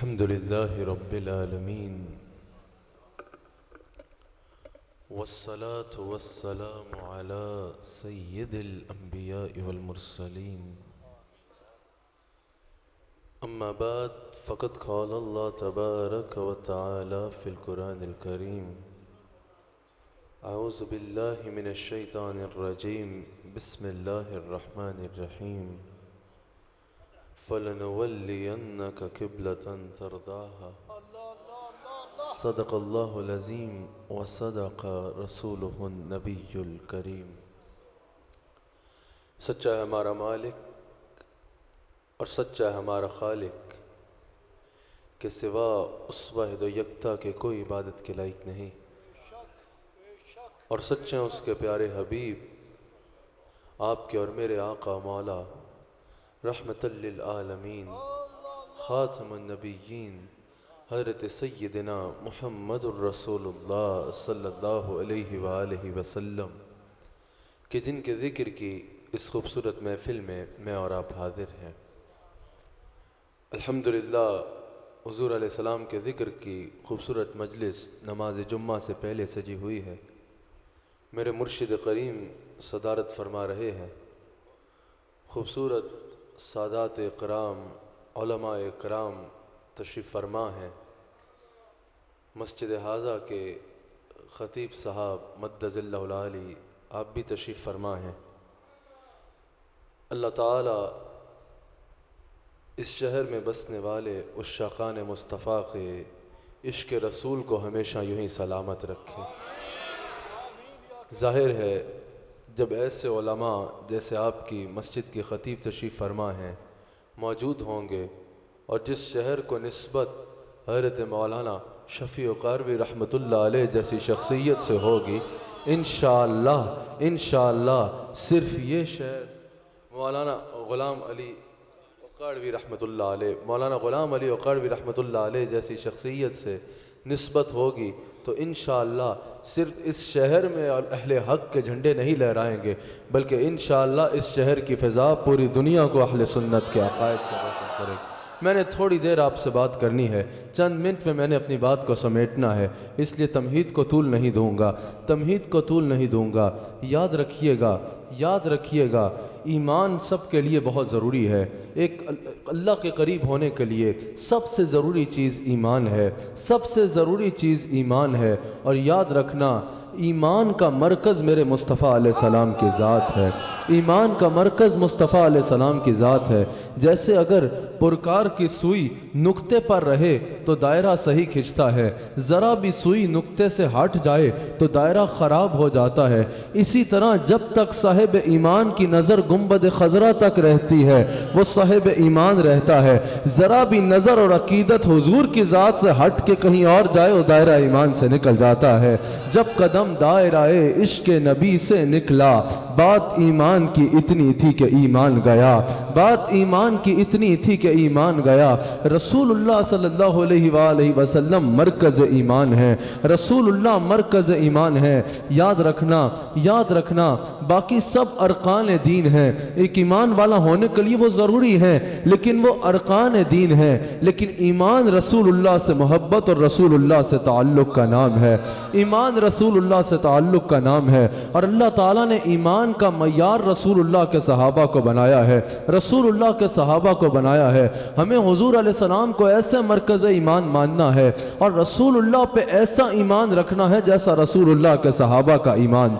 الحمد لله رب العالمين والصلاة والسلام على سيد الأنبياء والمرسلين أما بعد فقد قال الله تبارك وتعالى في القرآن الكريم أعوذ بالله من الشيطان الرجيم بسم الله الرحمن الرحيم فَلَنُوَلِّيَنَّكَ قِبْلَةً تَرْضَاهَا صدق اللہ العظیم وصدق رسولہ النبی الکریم۔ سچا ہے ہمارا مالک اور سچا ہے ہمارا خالق کہ سوا اس واحد و یکتا کے کوئی عبادت کے لائق نہیں، اور سچے ہیں اس کے پیارے حبیب آپ کے اور میرے آقا مولا رحمت للعالمین خاتم النبیین حضرت سیدنا محمد الرسول اللہ صلی اللہ علیہ وآلہ وسلم کہ جن کے ذکر کی اس خوبصورت محفل میں اور آپ حاضر ہیں۔ الحمدللہ حضور علیہ السلام کے ذکر کی خوبصورت مجلس نماز جمعہ سے پہلے سجی ہوئی ہے۔ میرے مرشد کریم صدارت فرما رہے ہیں، خوبصورت سادات اکرام علماء اکرام تشریف فرما ہیں۔ مسجد حاضہ کے خطیب صاحب مدد اللہ العالی آپ بھی تشریف فرما ہیں۔ اللہ تعالی اس شہر میں بسنے والے عشاقان مصطفیٰ کے عشق رسول کو ہمیشہ یوں ہی سلامت رکھے۔ ظاہر ہے جب ایسے علماء جیسے آپ کی مسجد کی خطیب تشریف فرما ہیں موجود ہوں گے، اور جس شہر کو نسبت حضرت مولانا شفیع قاروی رحمۃ اللہ علیہ جیسی شخصیت سے ہوگی، انشاءاللہ صرف یہ شہر مولانا غلام علی قاروی رحمۃ اللہ علیہ مولانا غلام علی قاروی رحمۃ اللہ علیہ جیسی شخصیت سے نسبت ہوگی تو انشاءاللہ صرف اس شہر میں اہل حق کے جھنڈے نہیں لہرائیں گے، بلکہ انشاءاللہ اس شہر کی فضا پوری دنیا کو اہل سنت کے عقائد سے روشن کرے گی۔ میں نے تھوڑی دیر آپ سے بات کرنی ہے، چند منٹ میں نے اپنی بات کو سمیٹنا ہے، اس لیے تمہید کو طول نہیں دوں گا۔ یاد رکھیے گا ایمان سب کے لیے بہت ضروری ہے۔ ایک اللہ کے قریب ہونے کے لیے سب سے ضروری چیز ایمان ہے، اور یاد رکھنا ایمان کا مرکز میرے مصطفیٰ علیہ السلام کی ذات ہے۔ ایمان کا مرکز مصطفیٰ علیہ السلام کی ذات ہے۔ جیسے اگر پرکار کی سوئی نقطے پر رہے تو دائرہ صحیح کھنچتا ہے، ذرا بھی سوئی نقطے سے ہٹ جائے تو دائرہ خراب ہو جاتا ہے۔ اسی طرح جب تک صاحب ایمان کی نظر گنبد خضرا تک رہتی ہے وہ صاحب ایمان رہتا ہے، ذرا بھی نظر اور عقیدت حضور کی ذات سے ہٹ کے کہیں اور جائے وہ دائرہ ایمان سے نکل جاتا ہے۔ جب قدم دائرہ عشق نبی سے نکلا بات ایمان کی اتنی تھی کہ ایمان گیا۔ رسول اللہ صلی اللہ علیہ وآلہ وسلم مرکز ایمان ہے، رسول اللہ مرکز ایمان ہے۔ یاد رکھنا باقی سب ارکان دین ہیں، ایک ایمان والا ہونے کے لیے وہ ضروری ہیں لیکن وہ ارکان دین ہیں، لیکن ایمان رسول اللہ سے محبت اور رسول اللہ سے تعلق کا نام ہے۔ ایمان رسول اللہ سے تعلق کا نام ہے، اور اللہ تعالیٰ نے ایمان کا معیار رسول اللہ کے صحابہ کو بنایا ہے، ہمیں حضور علیہ السلام کو ایسے مرکز ایمان ماننا ہے اور رسول اللہ پہ ایسا ایمان رکھنا ہے جیسا رسول اللہ کے صحابہ کا ایمان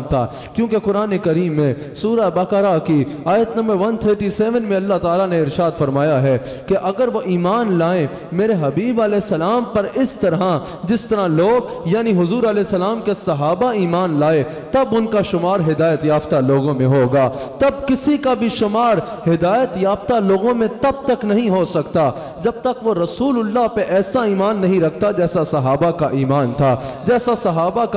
تھا، کیونکہ قرآن کریم میں سورہ بقرہ کی آیت نمبر 137 میں اللہ تعالیٰ نے ارشاد فرمایا ہے کہ اگر وہ ایمان لائیں میرے حبیب علیہ السلام پر اس طرح جس طرح لوگ یعنی حضور علیہ السلام کے صحابہ ایمان لائے، تب ان کا شمار ہدایت یافتہ لوگوں میں ہوگا۔ تب کسی کا بھی شمار ہدایت یافتہ لوگوں میں تب تک نہیں ہو سکتا جب تک وہ رسول اللہ پہ ایسا ایمان نہیں رکھتا جیسا صحابہ کا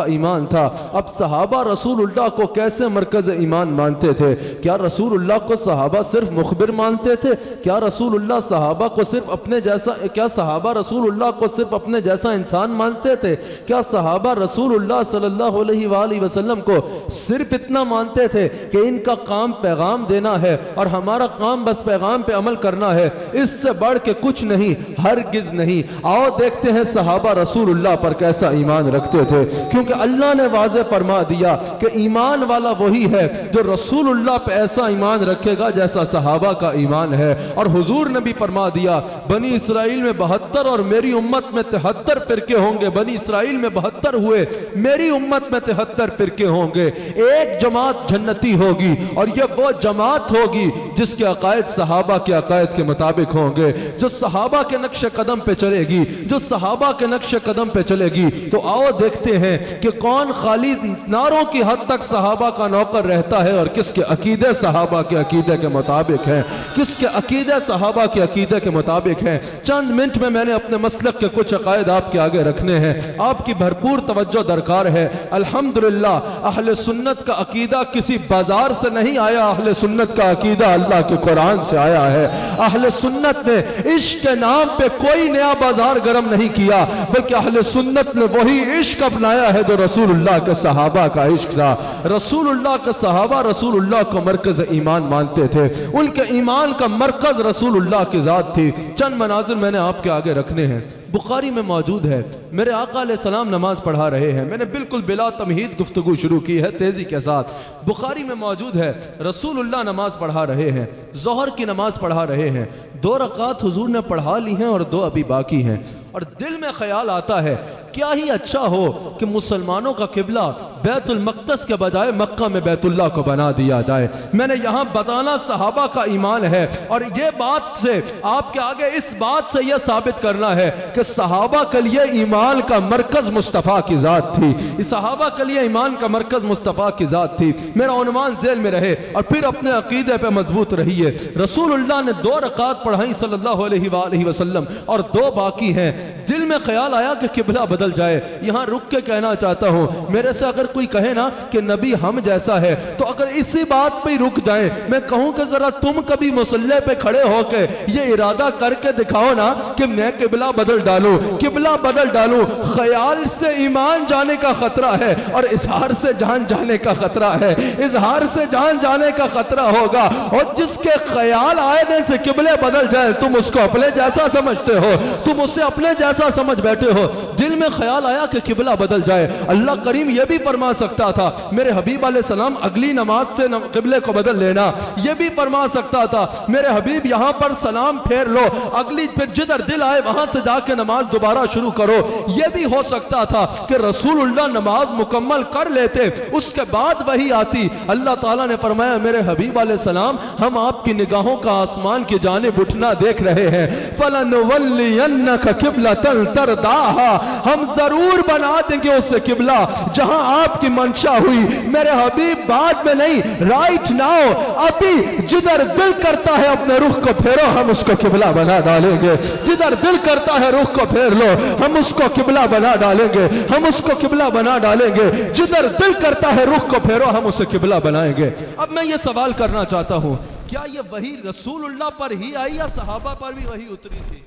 ایمان تھا۔ اب صحابہ رسول اللہ کو کیسے مرکز ایمان مانتے تھے؟ کیا رسول اللہ کو صحابہ صرف مخبر مانتے تھے؟ کیا رسول اللہ صحابہ کو صرف اپنے جیسا صحابہ رسول اللہ کو صرف اپنے جیسا انسان مانتے تھے؟ کیا صحابہ رسول اللہ صلی اللہ علیہ وآلہ وسلم کو صرف اتنا مانتے تھے کہ ان کا کام پیغام دینا ہے اور ہمارا کام بس پیغام پہ عمل کرنا ہے، اس سے بڑھ کے کچھ نہیں؟ ہرگز نہیں۔ آؤ دیکھتے ہیں صحابہ رسول اللہ پر کیسا ایمان رکھتے تھے، کیونکہ اللہ نے واضح فرما دیا کہ ایمان والا وہی ہے جو رسول اللہ پہ ایسا ایمان رکھے گا جیسا صحابہ کا ایمان ہے۔ اور حضور نے بھی فرما دیا بنی اسرائیل میں 72 اور میری امت میں 73 فرقے ہوں گے۔ بنی اسرائیل میں 72 ہوئے، میری امت میں 73 فرقے ہوں گے۔ ایک جماعت جنتی ہوگی اور یہ وہ جماعت ہوگی جس کے عقائد صحابہ کے عقائد کے مطابق ہوں گے، جو صحابہ کے نقش قدم پہ چلے گی، جو صحابہ کے نقش قدم پہ چلے گی۔ تو آؤ دیکھتے ہیں کہ کون خالی نعروں کی حد تک صحابہ کا نوکر رہتا ہے اور کس کے عقیدے صحابہ کے عقیدے کے مطابق ہیں، کس کے عقیدے صحابہ کے عقیدے کے مطابق ہیں۔ چند منٹ میں نے اپنے مسلک کے کچھ عقائد آپ کے آگے رکھنے ہیں، آپ کی بھرپور توجہ درکار ہے۔ الحمدللہ اہل سنت کا عقیدہ کسی بازار سے نہیں آیا، اہل سنت کا عقیدہ اللہ کے قرآن سے آیا ہے۔ اہل سنت نے عشق کے نام پہ کوئی نیا بازار گرم نہیں کیا، بلکہ اہل سنت نے وہی عشق اپنایا ہے جو رسول اللہ کے صحابہ کا عشق تھا۔ رسول اللہ کے صحابہ رسول اللہ کو مرکز ایمان مانتے تھے، ان کے ایمان کا مرکز رسول اللہ کی ذات تھی۔ چند مناظر میں نے آپ کے آگے رکھنے ہیں، بخاری میں موجود ہے۔ میرے آقا علیہ السلام نماز پڑھا رہے ہیں، میں نے بالکل بلا تمہید گفتگو شروع کی ہے تیزی کے ساتھ۔ بخاری میں موجود ہے رسول اللہ نماز پڑھا رہے ہیں، ظہر کی نماز پڑھا رہے ہیں، 2 رکعات حضور نے پڑھا لی ہیں اور 2 ابھی باقی ہیں، اور دل میں خیال آتا ہے کیا ہی اچھا ہو کہ مسلمانوں کا قبلہ بیت المقدس کے بجائے مکہ میں بیت اللہ کو بنا دیا جائے۔ میں نے یہاں بتانا صحابہ کا ایمان ہے، اور یہ بات سے آپ کے آگے اس بات سے یہ ثابت کرنا ہے کہ صحابہ کے لیے ایمان کا مرکز مصطفیٰ کی ذات تھی۔ صحابہ کے لیے ایمان کا مرکز مصطفیٰ کی ذات تھی۔ میرا عنوان ذیل میں رہے اور پھر اپنے عقیدے پہ مضبوط رہیے۔ رسول اللہ نے 2 رکعات پڑھائیں صلی اللہ علیہ وآلہ وسلم اور 2 باقی ہیں۔ دل میں خیال آیا کہ قبلہ بدل جائے۔ یہاں رک کے کہنا چاہتا ہوں، میرے سے اگر کوئی کہے نا کہ نبی ہم جیسا ہے، تو اگر اسی بات پہ رک جائیں، میں کہوں کہ ذرا تم کبھی مصلی پہ کھڑے ہو کے یہ ارادہ کر کے دکھاؤ نا کہ میں قبلہ بدل ڈالوں، قبلہ بدل ڈالوں۔ خیال سے ایمان جانے کا خطرہ ہے اور اظہار سے جان جانے کا خطرہ ہے۔ اظہار سے جان جانے کا خطرہ ہوگا، اور جس کے خیال آنے سے قبلے بدل جائے تم اس کو اپنے جیسا سمجھتے ہو، تم اسے اپنے جیسا سمجھ بیٹھے ہو۔ دل میں خیال آیا کہ قبلہ بدل جائے۔ اللہ کریم یہ بھی فرما سکتا تھا میرے حبیب علیہ السلام اگلی نماز سے قبلے کو بدل لینا، یہ بھی فرما سکتا تھا میرے حبیب یہاں پر سلام پھیر لو، اگلی پھر جدھر دل آئے وہاں سے جا کے نماز دوبارہ شروع کرو۔ یہ بھی ہو سکتا تھا کہ رسول اللہ نماز مکمل کر لیتے، اس کے بعد وہی آتی۔ اللہ تعالیٰ نے فرمایا میرے حبیب علیہ السلام ہم آپ کی نگاہوں کا آسمان کی جانب اٹھنا دیکھ رہے ہیں، فَلَنُوَلِّيَنَّكَ قِبْلَةً تَرْضَاهَا، ہم ضرور بنا دیں گے اسے قبلہ جہاں آپ کی منشا ہوئی۔ میرے حبیب بعد میں نہیں، رائٹ ناؤ، ابھی جدھر دل کرتا ہے اپنے رخ کو پھیرو، ہم اس کو قبلہ بنا ڈالیں گے۔ جدھر دل کرتا ہے رخ کو پھیر لو، ہم اس کو قبلہ بنا ڈالیں گے، ہم اس کو قبلہ بنا ڈالیں گے۔ جدھر دل کرتا ہے رخ کو پھیرو، ہم اسے قبلہ بنائیں گے۔ اب میں یہ سوال کرنا چاہتا ہوں، کیا یہ وحی رسول اللہ پر ہی آئی یا صحابہ پر بھی وحی اتری تھی؟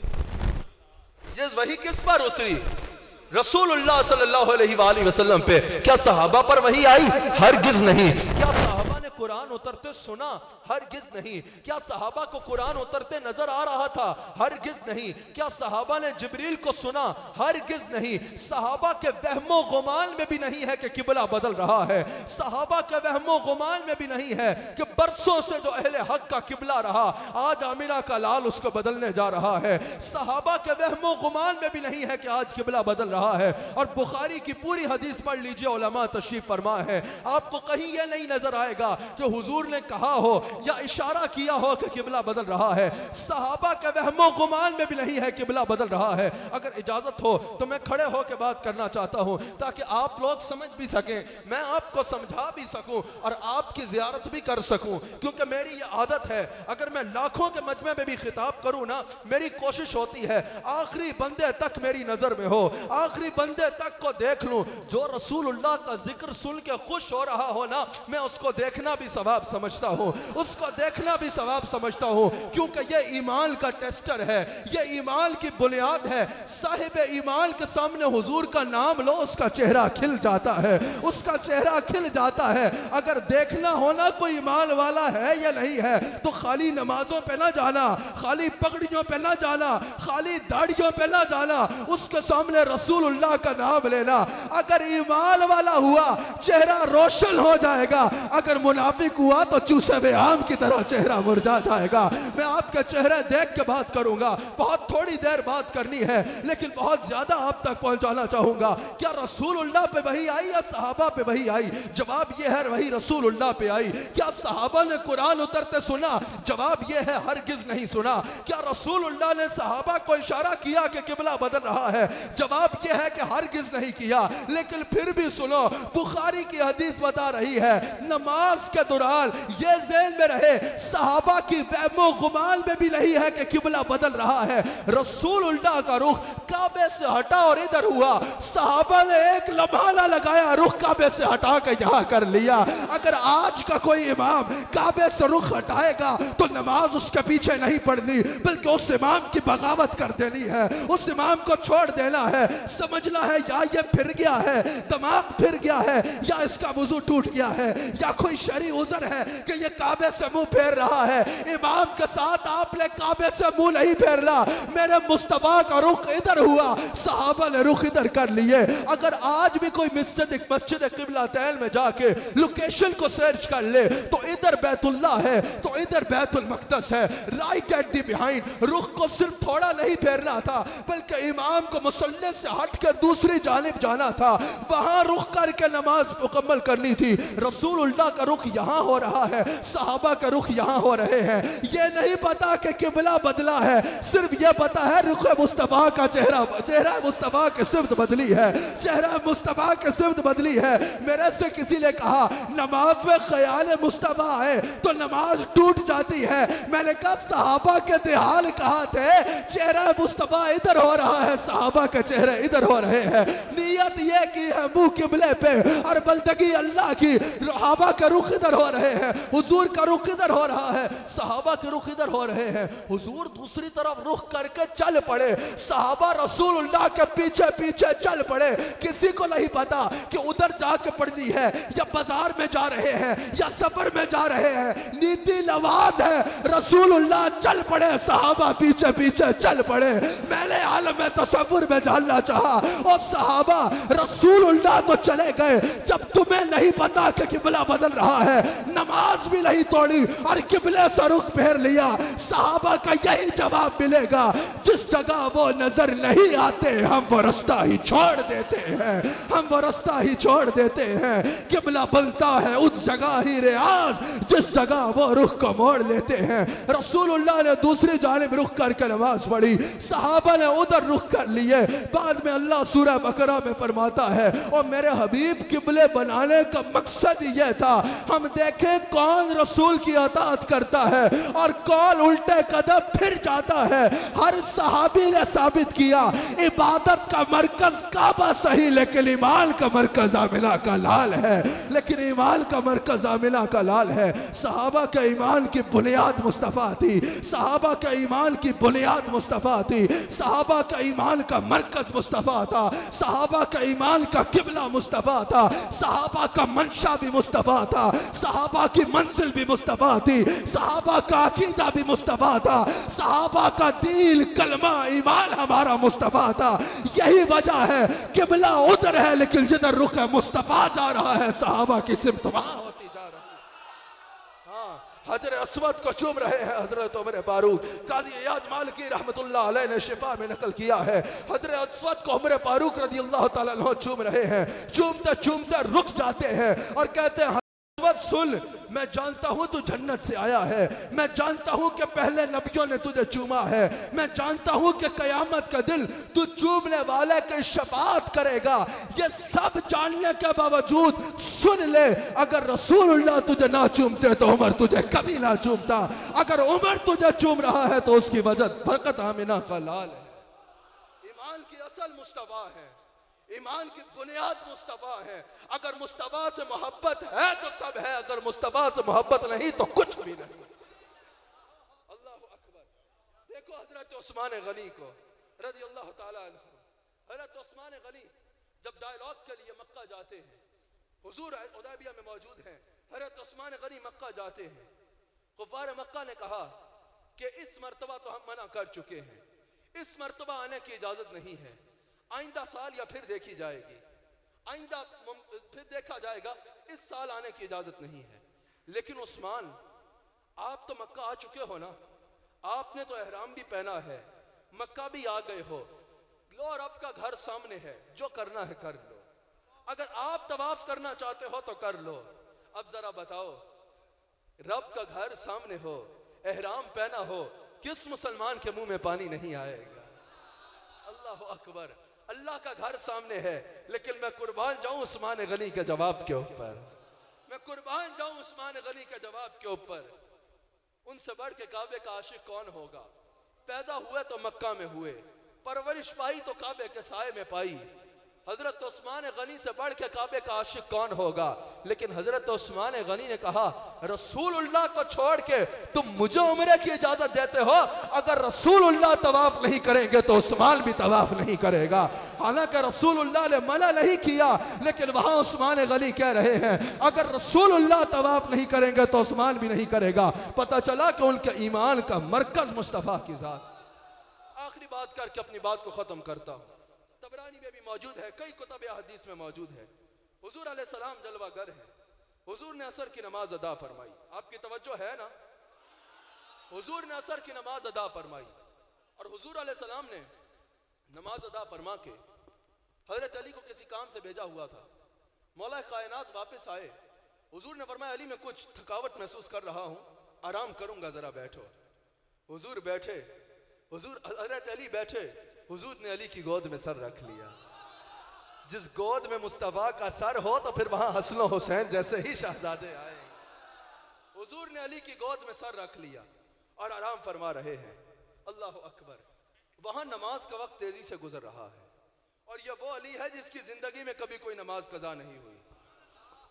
یہ وحی کس پر اتری؟ رسول اللہ صلی اللہ علیہ وآلہ وسلم پہ۔ کیا صحابہ پر وحی آئی؟ ہرگز نہیں۔ کیا صحابہ نے قرآن اترتے سنا؟ ہرگز نہیں۔ کیا صحابہ کو قرآن اترتے نظر آ رہا تھا؟ ہرگز نہیں۔ کیا صحابہ نے جبریل کو سنا؟ ہرگز نہیں۔ صحابہ کے وہم و گمان میں بھی نہیں ہے کہ قبلہ بدل رہا ہے۔ صحابہ کے وہم و گمان میں بھی نہیں ہے کہ برسوں سے جو اہل حق کا قبلہ رہا آج آمینہ کا لال اس کو بدلنے جا رہا ہے۔ صحابہ کے وہم و گمان میں بھی نہیں ہے کہ آج قبلہ بدل رہا ہے۔ اور بخاری کی پوری حدیث پڑھ لیجئے، علماء تشریف فرما ہے، آپ کو کہیں یہ نہیں نظر آئے گا کہ حضور نے کہا ہو یا اشارہ کیا ہو کہ قبلہ بدل رہا ہے. صحابہ کے وہم و گمان میں بھی نہیں ہے قبلہ بدل رہا ہے. اگر اجازت ہو تو میں کھڑے ہو کے بات کرنا چاہتا ہوں تاکہ آپ لوگ سمجھ بھی سکیں, میں آپ کو سمجھا بھی سکوں اور آپ کی زیارت بھی کر سکوں, کیونکہ میری یہ عادت ہے اگر میں لاکھوں کے مجمع میں بھی خطاب کروں نا, میری کوشش ہوتی ہے آخری بندے تک میری نظر میں ہو, آخری بندے تک کو دیکھ لوں. جو رسول اللہ کا ذکر سن کے خوش ہو رہا ہو نا, میں اس کو دیکھنا بھی ثواب سمجھتا ہوں, اس کو دیکھنا بھی ثواب سمجھتا ہوں, کیونکہ یہ ایمان کا ٹیسٹر ہے, یہ ایمان کی بنیاد ہے. صاحب ایمان کے سامنے حضور کا نام لو, اس کا چہرہ کھل جاتا ہے, اس کا چہرہ کھل جاتا ہے. اگر دیکھنا ہونا کوئی ایمان والا ہے یا نہیں ہے تو خالی نمازوں پہ نہ جانا, خالی پگڑیوں پہ نہ جانا, خالی داڑھیوں پہ نہ جانا, اس کے سامنے رسول اللہ کا نام لینا. اگر ایمان والا ہوا چہرہ روشن ہو جائے گا, اگر منافق ہوا تو چوسے بے آم کی طرح چہرہ مرجھا جائے گا. میں آپ کے چہرے دیکھ کے بات کروں گا, بہت تھوڑی دیر بات کرنی ہے لیکن بہت زیادہ آپ تک پہنچانا چاہوں گا. کیا رسول اللہ پہ وحی آئی یا صحابہ پہ وحی آئی؟ جواب یہ ہے وحی رسول اللہ پہ آئی. کیا صحابہ نے قرآن اترتے سنا؟ جواب یہ ہے ہرگز نہیں سنا. کیا رسول اللہ نے صحابہ کو اشارہ کیا کہ قبلہ بدل رہا ہے؟ جواب یہ ہے کہ ہرگز نہیں کیا. لیکن پھر بھی سنو, بخاری کی حدیث بتا رہی ہے نماز کے دوران یہ ذہن میں رہے, صحابہ کی وہم و گمان میں بھی نہیں ہے کہ قبلہ بدل رہا ہے. رسول اللہ کا رخ کعبے سے ہٹا اور ادھر ہوا, صحابہ نے ایک لمحہ نہ لگایا, رخ کعبے سے ہٹا کے یہاں کر لیا. اگر آج کا کوئی امام کعبے سے رخ ہٹائے گا تو نماز اس کے پیچھے نہیں پڑھنی, بلکہ اس امام کی بغاوت کر دینی ہے, اس امام کو چھوڑ دینا ہے. سمجھنا ہے یا یہ پھر گیا ہے, دماغ پھر گیا ہے, یا اس کا وضو ٹوٹ گیا ہے, یا کوئی شرعی عذر ہے کہ یہ کعبے سے منہ پھیر رہا ہے. امام کے ساتھ آپ نے کعبے سے منہ نہیں پھیرنا. میرے مصطفیٰ کا رخ ادھر ہوا, صحابہ نے رخ ادھر کر لیے. اگر آج بھی کوئی مسجد قبلتین میں جا کے لوکیشن کو سرچ کر لے تو ادھر بیت اللہ ہے تو ادھر بیت المقدس ہے, رائٹ ایٹ دی بیہائنڈ. رخ کو صرف تھوڑا نہیں پھیرنا تھا بلکہ امام کو مصلی سے ہٹ کے دوسری جانب جانا تھا, وہاں رخ کر کے نماز مکمل کرنی تھی. رسول اللہ کا رخ یہاں ہو رہا ہے, صحابہ کا رخ یہاں ہو رہے ہیں. یہ نہیں پتا کہ قبلہ بدلا ہے, صرف یہ پتا ہے رخ مصطفیٰ کا چہرہ مصطفیٰ کی سمت بدلی ہے, چہرہ مصطفیٰ کی سمت بدلی ہے. میرے سے کسی نے کہا نماز میں خیال مصطفیٰ ہے تو نماز ٹوٹ جاتی ہے. میں نے کہا صحابہ کے دحال کہاں تھے, چہرہ مصطفیٰ ادھر ہو رہا ہے, صحابہ کے چہرے ادھر ہو رہے ہیں. نیت یہ کی ہے منہ قبلے پہ اور بندگی اللہ کی. صحابہ کے رخ ادھر ہو رہے ہیں, حضور کا رخ ادھر ہو رہا ہے, صحابہ کے رخ ادھر ہو رہے ہیں. حضور دوسری طرف رخ کر کے چل پڑے, صحابہ رسول اللہ کے پیچھے پیچھے چل پڑے. کسی کو نہیں پتا کہ ادھر جا کے پڑھنی ہے یا بازار میں جا رہے ہیں یا سفر میں جا رہے ہیں. نیتی نواز ہے, رسول اللہ چل پڑے, صحابہ پیچھے پیچھے چل پڑے. میں نے عالم تصور میں جاننا چاہا, اور صحابہ رسول اللہ تو چلے گئے جب تمہیں نہیں پتا کہ قبلہ بدل رہا ہے, نماز بھی نہیں توڑی اور قبلے سے رخ پھیر لیا. صحابہ کا یہی جواب ملے گا, جس جگہ وہ نظر نہیں آتے ہم وہ رستہ ہی چھوڑ دیتے ہیں, ہم وہ رستہ ہی چھوڑ دیتے ہیں. قبلہ بنتا ہے اس جگہ ہی ریاض جس جگہ وہ رخ کو موڑ لیتے ہیں. رسول اللہ نے دوسری جانب رخ کر کے نماز پڑھی, صحابہ نے ادھر رخ کر لیے. بعد میں اللہ سورہ بقرہ میں فرماتا ہے اور میرے حبیب قبلے بنانے کا مقصد یہ تھا ہم دیکھیں کون رسول کی اطاعت کرتا ہے اور کون الٹے قدم پھر جاتا ہے. ہر صحابی نے ثابت کیا عبادت کا مرکز کعبہ صحیح لیکن ایمان کا مرکز آمنہ کا لال ہے, لیکن ایمان کا مرکز آمنہ کا لال ہے. صحابہ کے ایمان کی بنیاد مصطفیٰ تھی, صحابہ کے ایمان کی بنیاد مصطفیٰ تھی, صحابہ کا ایمان کا مرکز مصطفیٰ تھا, صحابہ کا ایمان کا قبلہ مصطفیٰ تھا, صحابہ کا منشا بھی مصطفیٰ تھا, صحابہ کی منزل بھی مصطفیٰ تھی, صحابہ کا عقیدہ بھی مصطفیٰ تھا, صحابہ کا دین کلمہ ایمان ہمارا مصطفیٰ تھا. یہی وجہ ہے قبلہ ادھر ہے لیکن جدھر رخ مصطفیٰ جا رہا ہے صحابہ کی سمت وہاں ہوتی جا رہی ہے. ہاں, حجر اسود کو چوم رہے ہیں حضرت عمر فاروق. قاضی ایاز مالکی رحمت اللہ علیہ نے شفا میں نقل کیا ہے حجر اسود کو عمر فاروق رضی اللہ تعالیٰ عنہ چوم رہے ہیں. چومتے چومتے رک جاتے ہیں اور کہتے ہیں نسبت سن، میں جانتا ہوں تو جنت سے آیا ہے، میں جانتا ہوں کہ پہلے نبیوں نے تجھے چوما ہے، میں جانتا ہوں کہ قیامت کا دل تو چومنے والے کی شفاعت کرے گا۔ یہ سب جاننے کے باوجود سن لے، اگر رسول اللہ تجھے نہ چومتے تو عمر تجھے کبھی نہ چومتا، اگر عمر تجھے چوم رہا ہے تو اس کی وجہ فقط آمنہ کا لال ہے۔ ایمان کی اصل مصطفیٰ ہے، ایمان کی بنیاد مصطفیٰ ہے۔ اگر مصطفیٰ سے محبت ہے تو سب ہے، اگر مصطفیٰ سے محبت نہیں تو کچھ بھی نہیں۔ اللہ اکبر۔ دیکھو حضرت عثمان غنی کو رضی اللہ تعالیٰ عنہ۔ حضرت عثمان غنی جب ڈائیلاگ کے لیے مکہ جاتے ہیں، حضور حدیبیہ میں موجود ہیں، حضرت عثمان غنی مکہ جاتے ہیں، کفار مکہ نے کہا کہ اس مرتبہ تو ہم منع کر چکے ہیں، اس مرتبہ آنے کی اجازت نہیں ہے، آئندہ سال یا پھر دیکھی جائے گی، آئندہ پھر دیکھا جائے گا، اس سال آنے کی اجازت نہیں ہے۔ لیکن عثمان، آپ تو مکہ آ چکے ہو نا، آپ نے تو احرام بھی پہنا ہے، مکہ بھی آ گئے ہو، لو رب کا گھر سامنے ہے، جو کرنا ہے کر لو، اگر آپ طواف کرنا چاہتے ہو تو کر لو۔ اب ذرا بتاؤ، رب کا گھر سامنے ہو، احرام پہنا ہو، کس مسلمان کے منہ میں پانی نہیں آئے گا؟ اللہ اکبر۔ اللہ کا گھر سامنے ہے، لیکن میں قربان جاؤں عثمان غنی کے جواب کے اوپر، میں قربان جاؤں عثمان غنی کے جواب کے اوپر۔ ان سے بڑھ کے کعبے کا عاشق کون ہوگا؟ پیدا ہوئے تو مکہ میں ہوئے، پرورش پائی تو کعبے کے سائے میں پائی۔ حضرت عثمان غنی سے بڑھ کے کعبے کا عاشق کون ہوگا؟ لیکن حضرت عثمان غنی نے کہا رسول اللہ کو چھوڑ کے تم مجھے عمرے کی اجازت دیتے ہو، اگر رسول اللہ طواف نہیں کریں گے تو عثمان بھی طواف نہیں کرے گا۔ حالانکہ رسول اللہ نے منع نہیں کیا، لیکن وہاں عثمان غنی کہہ رہے ہیں اگر رسول اللہ طواف نہیں کریں گے تو عثمان بھی نہیں کرے گا۔ پتہ چلا کہ ان کے ایمان کا مرکز مصطفیٰ کی ذات۔ آخری بات کر کے اپنی بات کو ختم کرتا ہوں، طبرانی میں بھی موجود ہے، کئی کتب حدیث میں موجود ہے، حضور علیہ السلام جلوہ گر ہے، حضور نے عصر کی نماز ادا فرمائی۔ آپ کی توجہ ہے نا؟ حضور نے عصر کی نماز ادا فرمائی، اور حضور علیہ السلام نے نماز ادا فرما کے حضرت علی کو کسی کام سے بھیجا ہوا تھا۔ مولا کائنات واپس آئے، حضور نے فرمایا علی میں کچھ تھکاوٹ محسوس کر رہا ہوں، آرام کروں گا، ذرا بیٹھو۔ حضور بیٹھے، حضرت علی بیٹھے، حضور نے علی کی گود میں سر رکھ لیا۔ جس گود میں مصطفیٰ کا سر ہو تو پھر وہاں حسن و حسین جیسے ہی شہزادے آئے۔ حضور نے علی کی گود میں سر رکھ لیا اور آرام فرما رہے ہیں۔ اللہ اکبر۔ وہاں نماز کا وقت تیزی سے گزر رہا ہے، اور یہ وہ علی ہے جس کی زندگی میں کبھی کوئی نماز قضا نہیں ہوئی،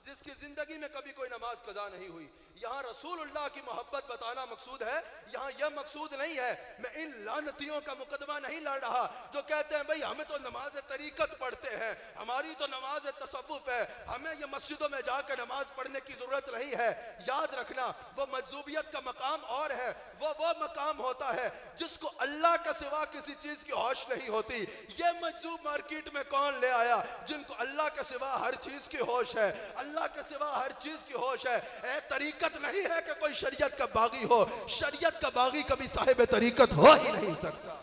جس کی زندگی میں کبھی کوئی نماز قضا نہیں ہوئی۔ یہاں رسول اللہ کی محبت بتانا مقصود ہے، یہاں یہ مقصود نہیں ہے۔ میں ان لعنتیوں کا مقدمہ نہیں لڑ رہا جو کہتے ہیں بھئی ہمیں تو نماز طریقت پڑھتے ہیں، ہماری تو نماز تصوف ہے، ہمیں یہ مسجدوں میں جا کے نماز پڑھنے کی ضرورت نہیں ہے۔ یاد رکھنا، وہ مجذوبیت کا مقام اور ہے، وہ مقام ہوتا ہے جس کو اللہ کا سوا کسی چیز کی ہوش نہیں ہوتی۔ یہ مجذوب مارکیٹ میں کون لے آیا؟ جن کو اللہ کے سوا ہر چیز کی ہوش ہے، اللہ کے سوا ہر چیز کی ہوش ہے۔ اے طریقت نہیں ہے کہ کوئی شریعت کا باغی ہو، شریعت کا باغی کبھی صاحب طریقت ہو ہی نہیں سکتا۔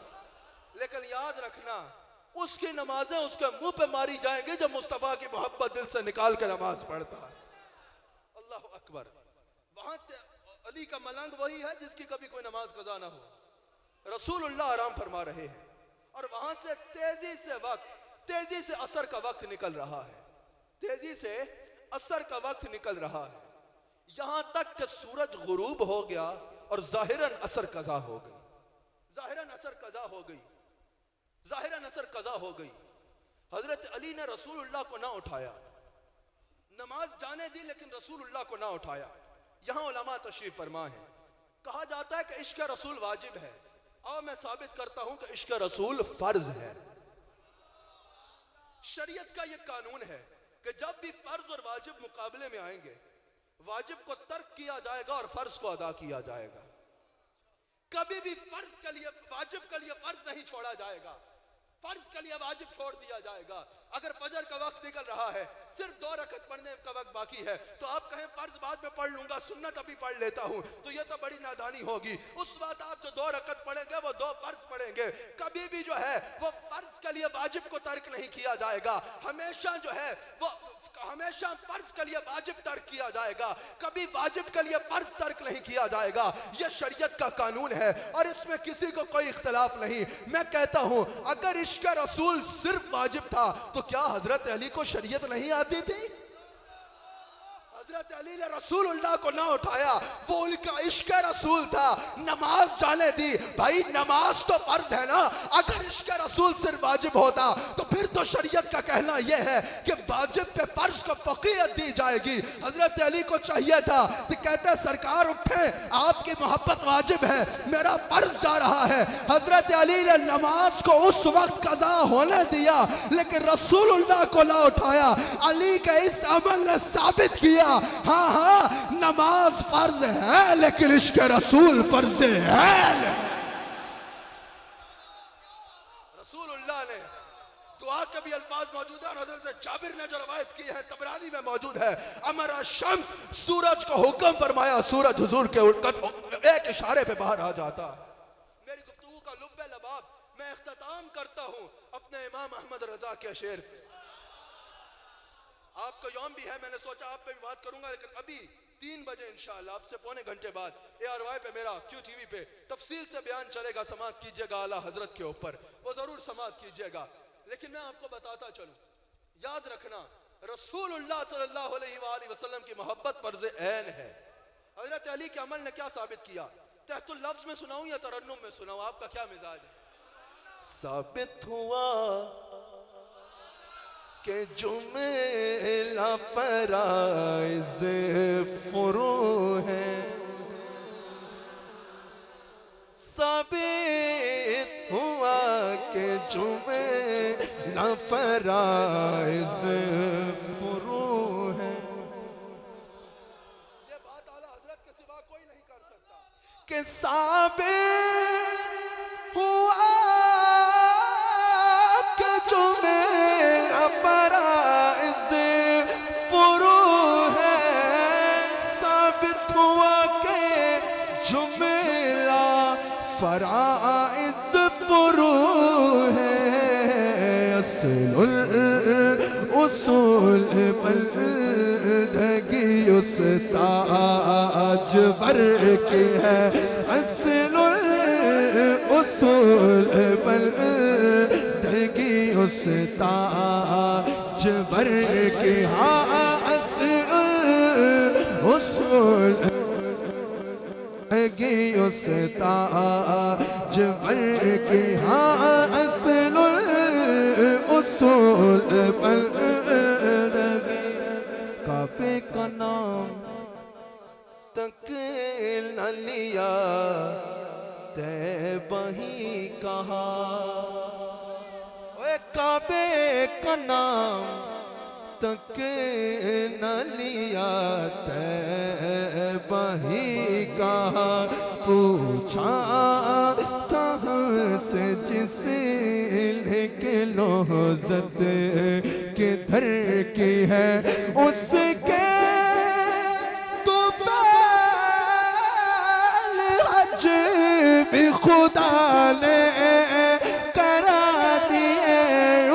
لیکن یاد رکھنا، اس کی نمازیں اس کے منہ پہ ماری جائیں گی جو مصطفیٰ کی محبت دل سے نکال کے نماز پڑھتا ہے۔ اللہ اکبر۔ وہاں علی کا ملنگ وہی ہے جس کی کبھی کوئی نماز قضا نہ ہو۔ رسول اللہ آرام فرما رہے ہیں، اور وہاں سے تیزی سے عصر کا وقت نکل رہا ہے، تیزی سے عصر کا وقت نکل رہا ہے، یہاں تک کہ سورج غروب ہو گیا اور ظاہراً عصر قضا ہو گئی، ظاہراً عصر قضا ہو گئی، ظاہراً عصر قضا ہو گئی۔ حضرت علی نے رسول اللہ کو نہ اٹھایا، نماز جانے دی لیکن رسول اللہ کو نہ اٹھایا۔ یہاں علماء تشریف فرما ہے، کہا جاتا ہے کہ عشق رسول واجب ہے، اور میں ثابت کرتا ہوں کہ عشق رسول فرض ہے۔ شریعت کا یہ قانون ہے کہ جب بھی فرض اور واجب مقابلے میں آئیں گے، واجب کو ترک کیا جائے گا اور فرض کو ادا کیا جائے گا۔ کبھی بھی فرض کے لیے واجب کے لیے فرض نہیں چھوڑا جائے گا، فرض کے لیے واجب چھوڑ دیا جائے گا۔ اگر فجر کا وقت نکل رہا ہے، صرف 2 رکعت پڑھنے کا وقت باقی ہے، تو آپ کہیں فرض بعد میں پڑھ لوں گا، سنت ابھی پڑھ لیتا ہوں، تو یہ تو بڑی نادانی ہوگی۔ اس وقت آپ جو 2 رکعت پڑھیں گے وہ 2 فرض پڑھیں گے۔ کبھی بھی جو ہے وہ فرض کے لیے واجب کو ترک نہیں کیا جائے گا، ہمیشہ جو ہے وہ ہمیشہ فرض کے لیے واجب ترک کیا جائے گا، کبھی واجب کے لیے فرض ترک نہیں کیا جائے گا. یہ شریعت کا قانون ہے اور اس میں کسی کو کوئی اختلاف نہیں. میں کہتا ہوں اگر عشق رسول صرف واجب تھا تو کیا حضرت علی کو شریعت نہیں آتی تھی؟ حضرت علی نے رسول اللہ کو نہ اٹھایا، وہ ان کا عشق رسول تھا. نماز جانے دی، بھائی نماز تو فرض ہے نا. اگر عشق رسول صرف واجب ہوتا تو پھر تو شریعت کا کہنا یہ ہے کہ واجب پہ فرض کو فوقیت دی جائے گی. حضرت علی کو چاہیے تھا کہ کہتے سرکار اٹھیں، آپ کی محبت واجب ہے، میرا فرض جا رہا ہے. حضرت علی نے نماز کو اس وقت قضا ہونے دیا لیکن رسول اللہ کو نہ اٹھایا. علی کے اس عمل نے ثابت کیا ہاں ہاں نماز فرض ہے لیکن عشق رسول فرض ہے. رسول اللہ نے دعا کے بھی الفاظ موجود ہیں اور حضرت جابر نے جو روایت کی ہے طبرانی میں موجود ہے. امر الشمس، سورج کو حکم فرمایا، سورج حضور کے ایک اشارے پہ باہر آ جاتا. میری گفتگو کا لب لباب میں اختتام کرتا ہوں اپنے امام احمد رضا کے شعر. آپ کو یوم بھی ہے، میں نے سوچا آپ پہ بھی بات کروں گا لیکن ابھی 3 بجے انشاءاللہ آپ سے پونے گھنٹے بعد ARY پہ میرا کیو ٹی وی پہ تفصیل سے بیان چلے گا. سماعت کیجئے گا اعلیٰ حضرت کے اوپر، وہ ضرور سماعت کیجئے گا. لیکن میں آپ کو بتاتا چلوں، یاد رکھنا رسول اللہ صلی اللہ علیہ وآلہ وسلم کی محبت فرض عین ہے. حضرت علی کے عمل نے کیا ثابت کیا؟ تحت اللفظ میں سناؤں یا ترنم میں سناؤں؟ آپ کا کیا مزاج ہے؟ ثابت ہوا کہ جملہ فرائض فرو ہے، ثابت ہوا کہ جملہ فرائض فرو ہے. یہ بات اعلیٰ حضرت کے سوا کوئی نہیں کر سکتا کہ ثابت ہوا کہ جملہ فرائض فرو ہے، ثابت ہوا کہ جملہ فرائض فرو ہے. اصل الاصول بلدگی استاج برق ہے. اصل الاصول بلدگی استاج برق، ہاں اصل اصول بلدگی استاج برق، ہاں اصل اصول بلدگی. کعبے کا نام تک نہ لیا طیبہ ہی کہا، کعبے کا نام تک نہ لیا طیبہ ہی کہا. پوچھا تھا ہم سے جس نے کہ لوزت کدھر کی ہے، اس کے تو فعل حج بھی خدا نے کرا دیے،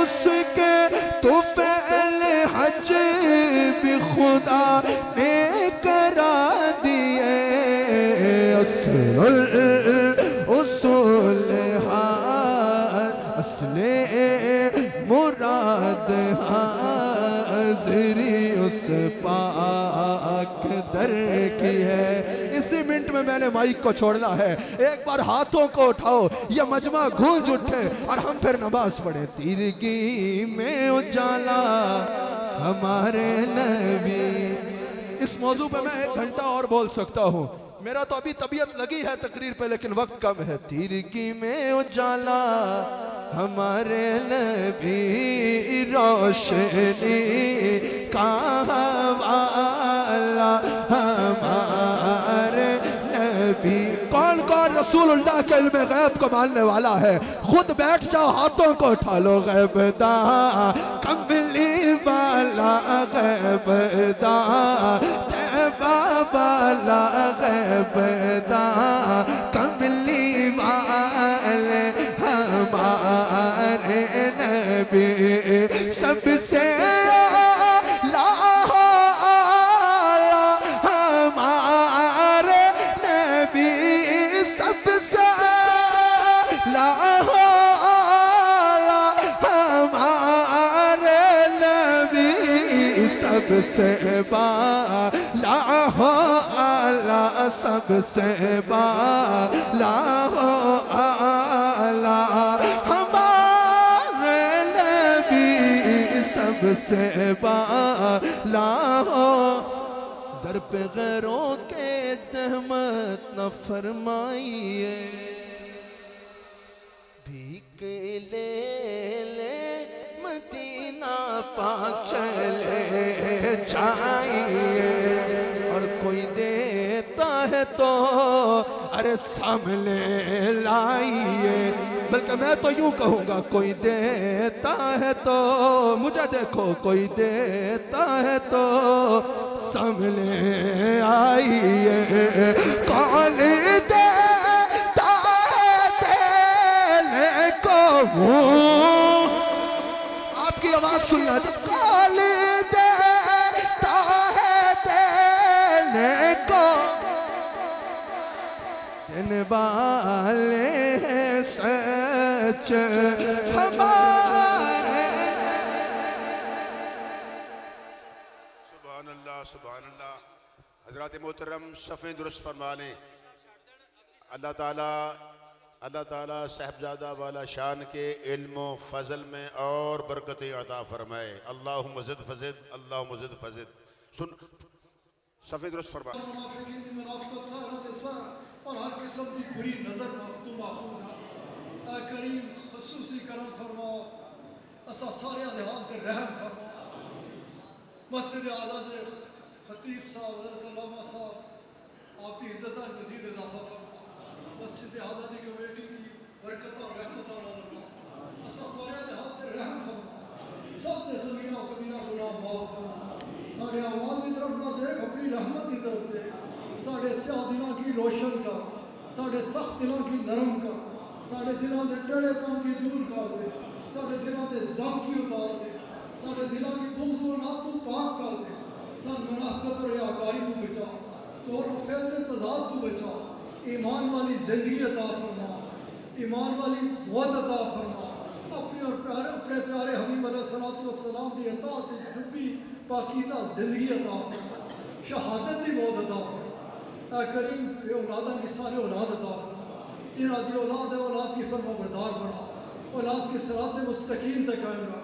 اس کے تو فعل حج بھی خدا نے کرا دیے. اصل اصول اصل مراد حاضری اس پاک در کی ہے. اسی منٹ میں نے مائک کو چھوڑنا ہے. ایک بار ہاتھوں کو اٹھاؤ، یہ مجمع گونج اٹھے اور ہم پھر نماز پڑھیں. تیرگی میں اجالا ہمارے نبی. اس موضوع پہ میں 1 گھنٹہ اور بول سکتا ہوں، میرا تو ابھی طبیعت لگی ہے تقریر پہ لیکن وقت کم ہے. تیرگی میں اجالا ہمارے نبی، روشنی کا حوالہ ہمارے نبی. کون کون رسول اللہ کے علم غیب کو ماننے والا ہے؟ خود بیٹھ جاؤ، ہاتھوں کو اٹھا لو. غیب دا کملی والا، غیب دا والا، غیب دا کملی والے ہمارے نبی. سب سے لا لاہو آلہ ہمارے نبی سب سے بالا ہو آلہ سب سے بالا ہو آلہ ہمارے نبی سب سے بالا ہو در پہ غیروں کے زحمت نہ فرمائیے بھیک لے لے مدینہ پاک چلے جائیے اور کوئی دیتا ہے تو ارے سامنے لائیے بلکہ میں تو یوں کہوں گا کوئی دیتا ہے تو مجھے دیکھو کوئی دیتا ہے تو سامنے آئیے کون دیتا ہے دینے کو آپ کی آواز سننا تو کون دیتا ہے دینے کو دینے والے سچ ہمارے سبحان اللہ سبحان اللہ حضرات محترم صفیں درست فرما لیں اللہ تعالیٰ صاحبزادہ والا شان کے علم و فضل میں اور برکت عطا فرمائے اللہم زد فزد اللہم زد فزد سن صفیں درست فرما منافقین دی منافقت سارا دے سارا اور ہر قسم دی بری نظر تو محفوظ رہا اے کریم خصوصی کرم فرما اسا سارے دے حال تے رحم فرما مسجد اعلیٰ دے خطیب صاحب حضرت علامہ صاحب آپ کی عزت مزید اضافہ فرما مسجد اعلیٰ دی کمیٹی کی برکت اور رحمت اور اللہ اسا سارے دے حال تے رحم فرما سب دے صغیرہ و کبیرہ گناہ معاف فرما ساڑھے آواز کی طرف نہ دیکھ اپنی رحمت کی طرف دیکھ ساڑھے سیاہ دلوں کی روشن کا ساڑھے سخت دلوں کی نرم کا ساڑھے دلوں دے ٹڑے پن کی دور کر دے ساڑھے دلوں دے زم کی اتار دے ساڑھے دلوں کی بغض و نات تو پاک کر دے سن منافقت اور ریاکاری تو بچا کفر و فعل میں تضاد تو بچا ایمان والی زندگی عطا فرما ایمان والی قوت عطا فرما اپنے پیارے حبیب علیہ السلام دی اطاعت ڈبی پاکیزہ زندگی عطا فرما شہادت دی موت عطا فرما اے کریم بے اولادہ کی سارے اولاد عطا فرما جنہ دی اولاد ہے اولاد کی فرما بردار بنا اولاد کی صراط مستقیم تک قائم رہا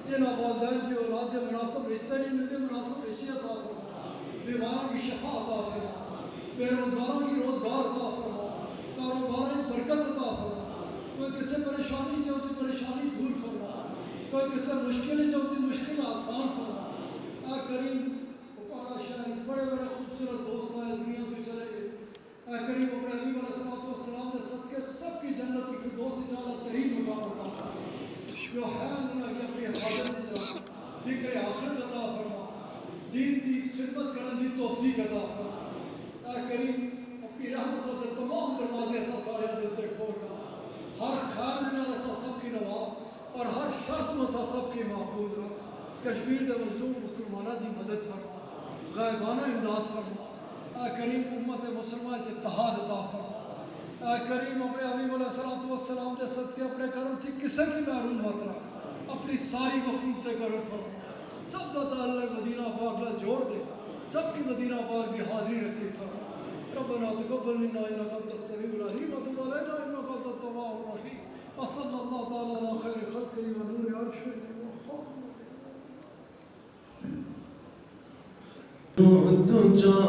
جنہ والدین کی اولاد کے مناسب رشتے نہیں ملتے مناسب رشتے عطا فرما بیماروں کی شفا عطا فرما بے روزگاروں کی روزگار عطا فرما کاروباروں کی برکت عطا فرما کوئی کسی پریشانی جو ہوتی پریشانی دور فرما کوئی کسی مشکل جو ہوتی مشکل آسان فرما اے کریم پکارا شاید بڑے بڑے خوبصورت دوست آئے دنیا میں چلے گئے اے کریم اپنے حبیب علیہ السلام نے صدقے سب کی جنت کی فردوس سے جانا ترین مقام عطا جو ہے انہوں نے اپنی حفاظت سے جانا فکر آخرت عطا فرما دین دی خدمت کرنے دی توفیق عطا فرما اے کریم اپنی رحمت دے تمام دروازے ایسا سارے دے کھولنا ہر خیر دینے ایسا سب کی نواز اور ہر شرط میں ایسا سب کی محفوظ رکھ کشمیر دے مظلوم مسلمانہ دی مدد فرما غائبانہ امداد فرما اے کریم امت مسلمہ کے اتحاد عطا فرما اے کریم اپنے حبیب علیہ السلام دے صدقے اپنے کرم تھی کسے کی محروم مت رہا اپنی ساری مخلوق تے کرم فرما سب دا تعلق مدینہ پاک لا جوڑ دے سب کی مدینہ پاک دی حاضری نصیب فرما ربنا تقبل منا انك انت السميع العليم وتب علينا انك انت التواب الرحيم وصلى الله تعالى على خير خلقه ونور عرشه تجھا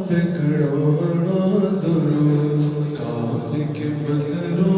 پہ کروڑوں درود کعبے کے بدروں